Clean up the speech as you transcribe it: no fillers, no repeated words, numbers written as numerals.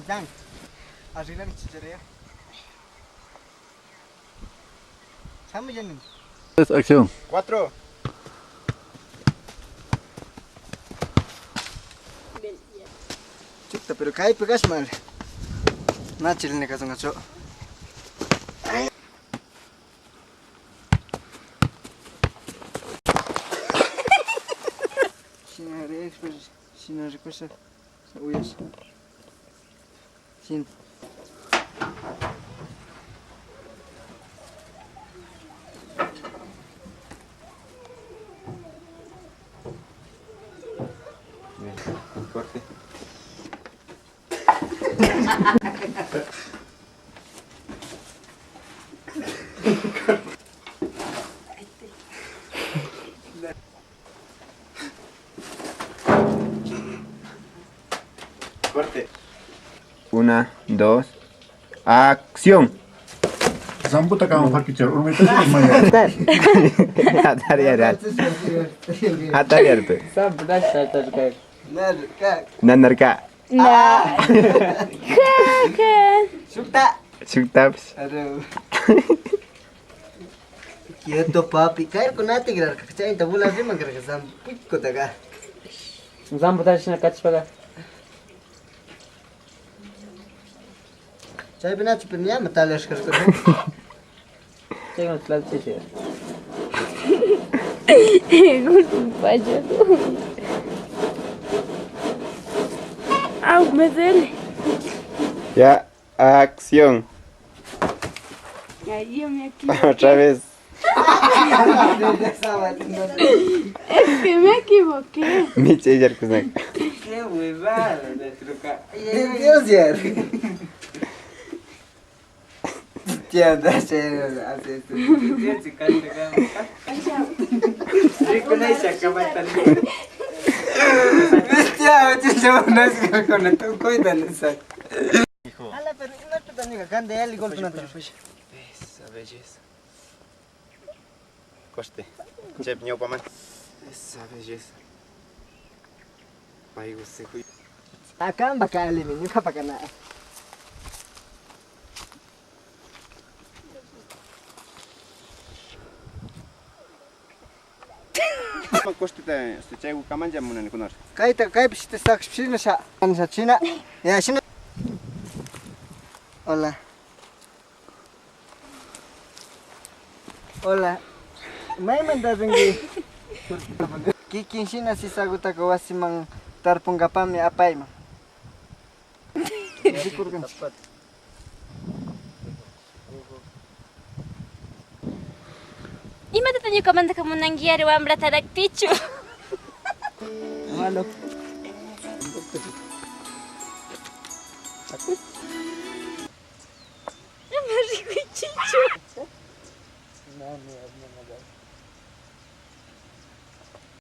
Dan, arreglar mi chicharra. ¿Estamos yendo? Es acción. 4. Chuta, pero cae pegas mal. Nachil ne kasong aso. Sinare expert, sinare cosa. Uyas. Sin. Corte. Corte. 1, 2, acción. Zambuta kamu pakichar. Urmita sih maya. Atar yarpe. Sab dash starter kay. Nar ka. Nanarka. Nah. Kakak. Sukta. Suktaps. Aduh. Quieto papi. Caer con nati grar ka chain tabula de man kar ka sam pik ko taga. Zambuta na kachpaga. Chai bina chupnya matalash kar ko. Tengo clase chiche. Payo. Au, me duele. Ya, acción. Ay, yo me equivoqué. Otra vez. Es que me equivoqué. Miche yarkusak. Qué huevada de truca. Dios ya. Tía, hace esto. Tía, se canta acá. Rico, no hay sacaba también. Bestia, yo no es con el toco y dan esa. Ala, pero no te dan ni acá de él y golpe no te. Esa belleza. Corte. Chep, ñopa man. Esa belleza. Pai, você cuida. Acá bakal ini, ni apa kana. Kostita, ste chai kamanja munan kunar. Kai piste saks psina sa ansa china. Ya sina. Hola. Hola. May manda ringi. Kikin sina si saguta kawasi mang tarpong gapam ya apay ma. Sikur kan. Ima tatanyo ka man ka mo nangyari wa ambra tadak tichu. Halo. Amari ko chichu. Nani, abna